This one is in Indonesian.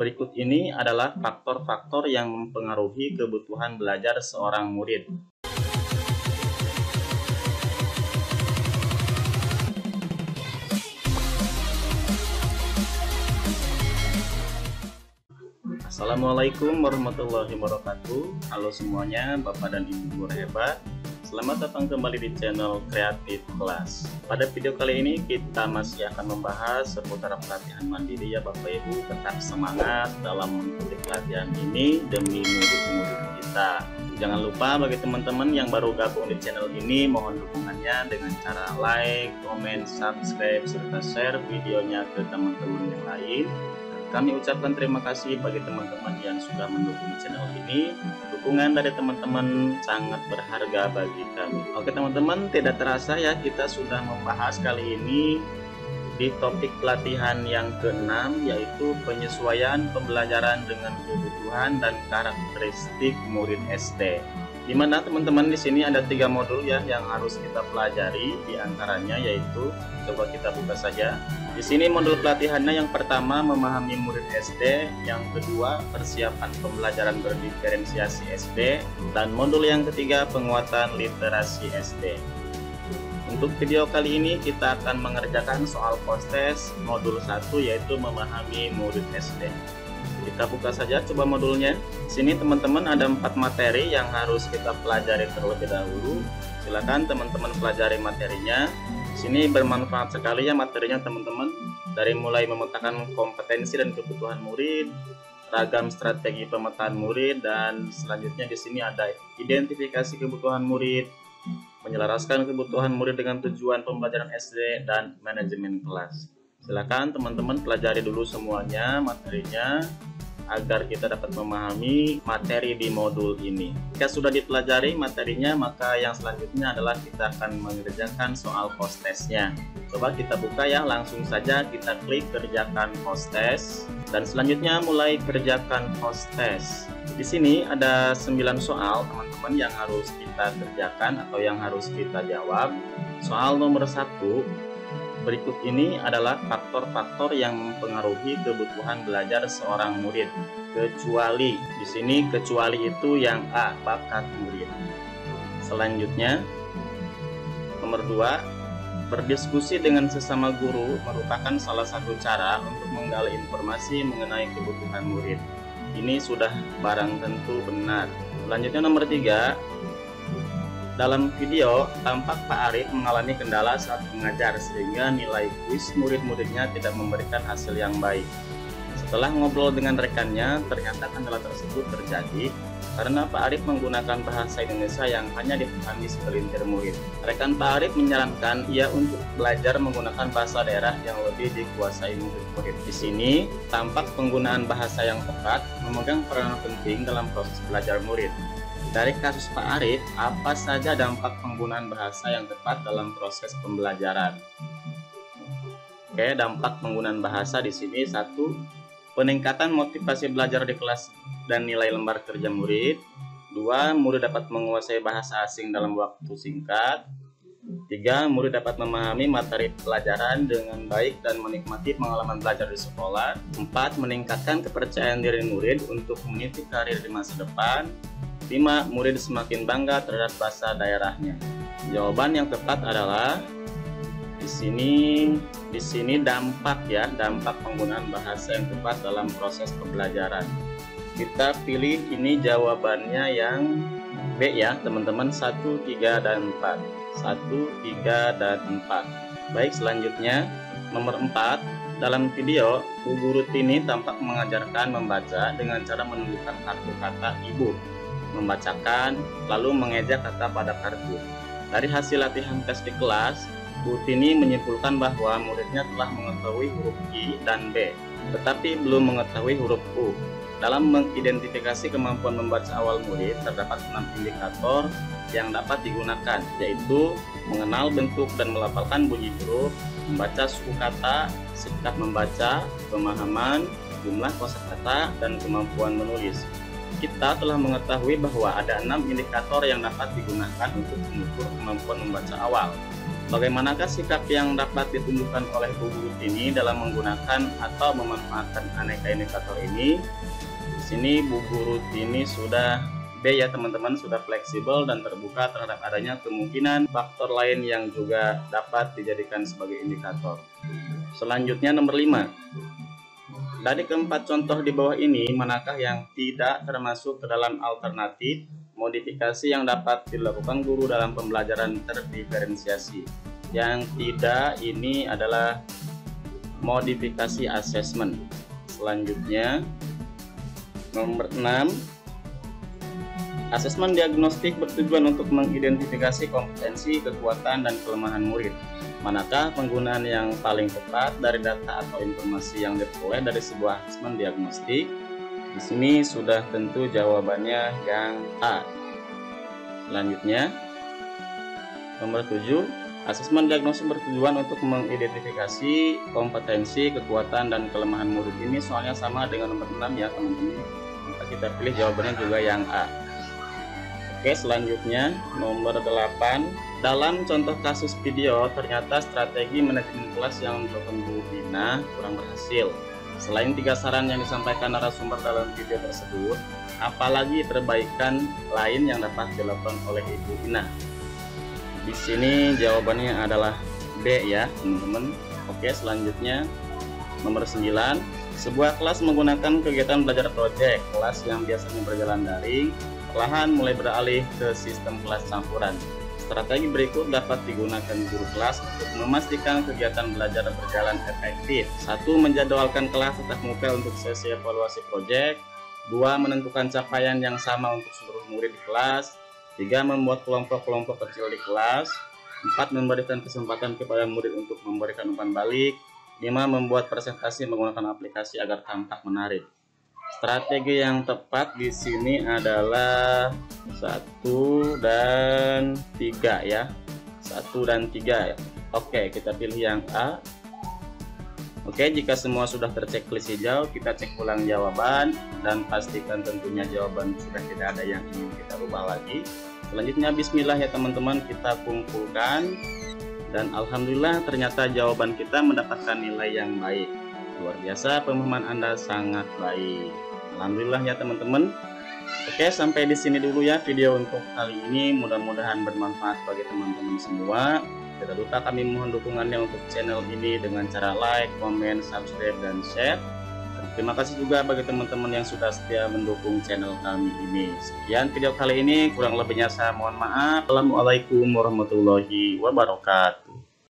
Berikut ini adalah faktor-faktor yang mempengaruhi kebutuhan belajar seorang murid. Assalamualaikum warahmatullahi wabarakatuh. Halo semuanya, Bapak dan Ibu guru hebat. Selamat datang kembali di channel Creative Class. Pada video kali ini kita masih akan membahas seputar pelatihan mandiri ya Bapak Ibu. Tetap semangat dalam mengikuti pelatihan ini demi murid-murid kita. Jangan lupa bagi teman-teman yang baru gabung di channel ini, mohon dukungannya dengan cara like, comment, subscribe, serta share videonya ke teman-teman yang lain. Kami ucapkan terima kasih bagi teman-teman yang sudah mendukung channel ini. Dukungan dari teman-teman sangat berharga bagi kami. Oke teman-teman, tidak terasa ya kita sudah membahas kali ini di topik pelatihan yang ke-6, yaitu penyesuaian pembelajaran dengan kebutuhan dan karakteristik murid SD. Di mana teman-teman di sini ada 3 modul ya yang harus kita pelajari, di antaranya yaitu, coba kita buka saja. Di sini modul pelatihannya yang pertama memahami murid SD, yang kedua persiapan pembelajaran berdiferensiasi SD, dan modul yang ketiga penguatan literasi SD. Untuk video kali ini kita akan mengerjakan soal post-test modul 1 yaitu memahami murid SD. Kita buka saja coba modulnya. Di sini teman-teman ada 4 materi yang harus kita pelajari terlebih dahulu. Silakan teman-teman pelajari materinya. Di sini bermanfaat sekali ya materinya teman-teman, dari mulai memetakan kompetensi dan kebutuhan murid, ragam strategi pemetaan murid, dan selanjutnya di sini ada identifikasi kebutuhan murid, menyelaraskan kebutuhan murid dengan tujuan pembelajaran SD, dan manajemen kelas. Silakan teman-teman pelajari dulu semuanya materinya agar kita dapat memahami materi di modul ini. Jika sudah dipelajari materinya, maka yang selanjutnya adalah kita akan mengerjakan soal post-testnya. Coba kita buka ya, langsung saja kita klik kerjakan post-test, dan selanjutnya mulai kerjakan post-test. Di sini ada 9 soal teman-teman yang harus kita kerjakan atau yang harus kita jawab. Soal nomor 1, berikut ini adalah faktor-faktor yang mempengaruhi kebutuhan belajar seorang murid. Kecuali, di sini kecuali itu yang A, bakat murid. Selanjutnya, nomor 2, berdiskusi dengan sesama guru merupakan salah satu cara untuk menggali informasi mengenai kebutuhan murid. Ini sudah barang tentu benar. Selanjutnya nomor 3, dalam video, tampak Pak Arif mengalami kendala saat mengajar sehingga nilai kuis murid-muridnya tidak memberikan hasil yang baik. Setelah ngobrol dengan rekannya, ternyata kendala tersebut terjadi karena Pak Arif menggunakan bahasa Indonesia yang hanya dipahami segelintir murid. Rekan Pak Arif menyarankan ia untuk belajar menggunakan bahasa daerah yang lebih dikuasai murid-murid. Di sini, tampak penggunaan bahasa yang tepat memegang peranan penting dalam proses belajar murid. Dari kasus Pak Arif, apa saja dampak penggunaan bahasa yang tepat dalam proses pembelajaran? Oke, dampak penggunaan bahasa di sini 1, peningkatan motivasi belajar di kelas dan nilai lembar kerja murid. 2, murid dapat menguasai bahasa asing dalam waktu singkat. 3, murid dapat memahami materi pelajaran dengan baik dan menikmati pengalaman belajar di sekolah. 4, meningkatkan kepercayaan diri murid untuk meniti karir di masa depan. 5, murid semakin bangga terhadap bahasa daerahnya. Jawaban yang tepat adalah di sini dampak ya, dampak penggunaan bahasa yang tepat dalam proses pembelajaran. Kita pilih ini jawabannya yang B ya, teman-teman, 1, 3, dan 4. 1, 3, dan 4. Baik, selanjutnya nomor 4. Dalam video, Bu Guru Tini tampak mengajarkan membaca dengan cara menunjukkan kartu kata ibu, membacakan, lalu mengeja kata pada kartu. Dari hasil latihan tes di kelas, Bu Tini menyimpulkan bahwa muridnya telah mengetahui huruf I dan B, tetapi belum mengetahui huruf U. Dalam mengidentifikasi kemampuan membaca awal murid, terdapat 6 indikator yang dapat digunakan, yaitu mengenal bentuk dan melafalkan bunyi huruf, membaca suku kata, sikap membaca, pemahaman, jumlah kosakata, dan kemampuan menulis. Kita telah mengetahui bahwa ada 6 indikator yang dapat digunakan untuk mengukur kemampuan membaca awal. Bagaimanakah sikap yang dapat ditunjukkan oleh Bu Guru ini dalam menggunakan atau memanfaatkan aneka indikator ini? Di sini Bu Guru ini sudah B ya teman-teman, sudah fleksibel dan terbuka terhadap adanya kemungkinan faktor lain yang juga dapat dijadikan sebagai indikator. Selanjutnya nomor 5. Dari keempat contoh di bawah ini, manakah yang tidak termasuk ke dalam alternatif modifikasi yang dapat dilakukan guru dalam pembelajaran terdiferensiasi? Yang tidak ini adalah modifikasi asesmen. Selanjutnya nomor 6. Asesmen diagnostik bertujuan untuk mengidentifikasi kompetensi, kekuatan, dan kelemahan murid. Manakah penggunaan yang paling tepat dari data atau informasi yang diperoleh dari sebuah asesmen diagnostik? Di sini sudah tentu jawabannya yang A. Selanjutnya, nomor 7, asesmen diagnostik bertujuan untuk mengidentifikasi kompetensi, kekuatan, dan kelemahan murid. Ini soalnya sama dengan nomor 6 ya teman-teman. Maka kita pilih jawabannya juga yang A. Oke, selanjutnya nomor 8. Dalam contoh kasus video, ternyata strategi manajemen kelas yang dilakukan Bu Ina kurang berhasil. Selain 3 saran yang disampaikan narasumber dalam video tersebut, apalagi perbaikan lain yang dapat dilakukan oleh Ibu Ina? Di sini jawabannya adalah B ya, teman-teman. Oke, selanjutnya nomor 9. Sebuah kelas menggunakan kegiatan belajar proyek. Kelas yang biasanya berjalan daring perlahan mulai beralih ke sistem kelas campuran. Strategi berikut dapat digunakan guru kelas untuk memastikan kegiatan belajar berjalan efektif. 1. Menjadwalkan kelas tatap muka untuk sesi evaluasi proyek. 2. Menentukan capaian yang sama untuk seluruh murid di kelas. 3. Membuat kelompok-kelompok kecil di kelas. 4. Memberikan kesempatan kepada murid untuk memberikan umpan balik. 5. Membuat presentasi menggunakan aplikasi agar tampak menarik. Strategi yang tepat di sini adalah 1 dan 3 ya. 1 dan 3 ya. Oke, kita pilih yang A. Oke, jika semua sudah terchecklist hijau, kita cek ulang jawaban dan pastikan tentunya jawaban sudah tidak ada yang ingin kita ubah lagi. Selanjutnya bismillah ya teman-teman, kita kumpulkan dan alhamdulillah ternyata jawaban kita mendapatkan nilai yang baik. Luar biasa, pemahaman Anda sangat baik. Alhamdulillah ya teman-teman. Oke, sampai di sini dulu ya video untuk kali ini. Mudah-mudahan bermanfaat bagi teman-teman semua. Tidak lupa kami mohon dukungannya untuk channel ini dengan cara like, komen, subscribe, dan share. Dan terima kasih juga bagi teman-teman yang sudah setia mendukung channel kami ini. Sekian video kali ini, kurang lebihnya saya mohon maaf. Assalamualaikum warahmatullahi wabarakatuh.